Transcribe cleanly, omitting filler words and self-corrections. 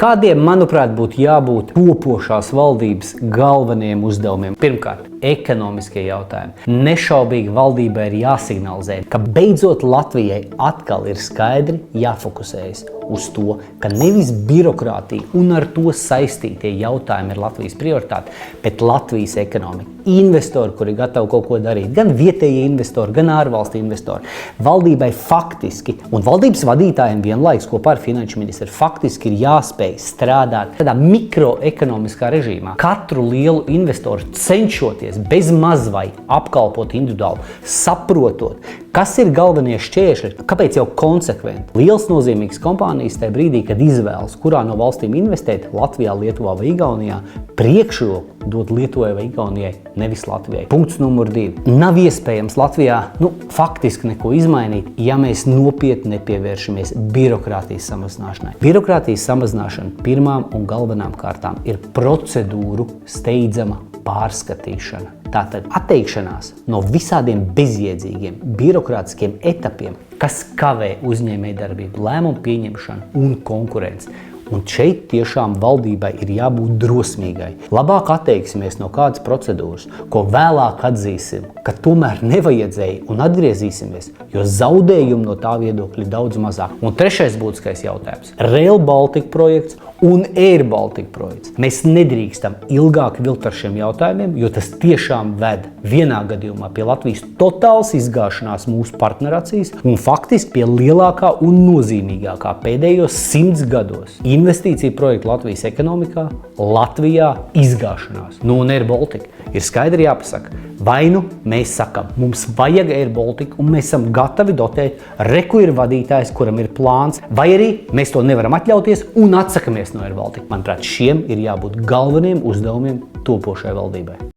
Kādiem, manuprāt, būtu jābūt topošās valdības galvenajiem uzdevumiem? Pirmkārt, ekonomiskie jautājumi. Nešaubīgi valdībai ir jāsignalizē, ka beidzot Latvijai atkal ir skaidri jāfokusējas uz to, ka nevis birokrātija un ar to saistītie jautājumi ir Latvijas prioritāte, bet Latvijas ekonomika. Investori, kuri gatavi kaut ko darīt, gan vietējie investori, gan ārvalstu investori. Valdībai faktiski, un valdības vadītājiem vienlaikus kopā ar finanšu ministru, faktiski ir jāspēj strādāt tādā mikroekonomiskā režīmā. Katru lielu investoru cenšoties bez mazvai apkalpot individuāli, saprotot, kas ir galvenie šķēršļi, kāpēc jau konsekventi. Liels nozīmīgs kompānijas tajā brīdī, kad izvēlas, kurā no valstīm investēt, Latvijā, Lietuvā vai Igaunijā, priekšroku dod Lietuvai vai Igaunijai, nevis Latvijai. Punkts numur 2. Nav iespējams Latvijā faktiski neko izmainīt, ja mēs nopietni nepievēršamies birokrātijas samazināšanai. Birokrātijas samazināšana pirmām un galvenām kārtām ir procedūru steidzama pārskatīšana. Tātad atteikšanās no visādiem bezjēdzīgiem birokrātiskiem etapiem, kas kavē uzņēmējdarbību, lēmumu pieņemšanu un konkurenci. Un šeit tiešām valdībai ir jābūt drosmīgai. Labāk atteiksimies no kādas procedūras, ko vēlāk atzīsim, ka tomēr nevajadzēja un atgriezīsimies, jo zaudējumi no tā viedokļa ir daudz mazāk. Un trešais būtiskais jautājums – Rail Baltica projekts un Air Baltica projekts. Mēs nedrīkstam ilgāk vilkt ar šiem jautājumiem, jo tas tiešām ved vienā gadījumā pie Latvijas totāls izgāšanās mūsu partneracīs un faktiski pie lielākā un nozīmīgākā pēdējos 100 gados investīciju projektu Latvijas ekonomikā, Latvijā izgāšanās. Un Air Baltica ir skaidri jāpasaka, vai nu mēs sakam, mums vajag Air Baltica un mēs esam gatavi dotēt, reku ir vadītājs, kuram ir plāns, vai arī mēs to nevaram atļauties un atsakamies no Air Baltica. Manuprāt, šiem ir jābūt galveniem uzdevumiem topošai valdībai.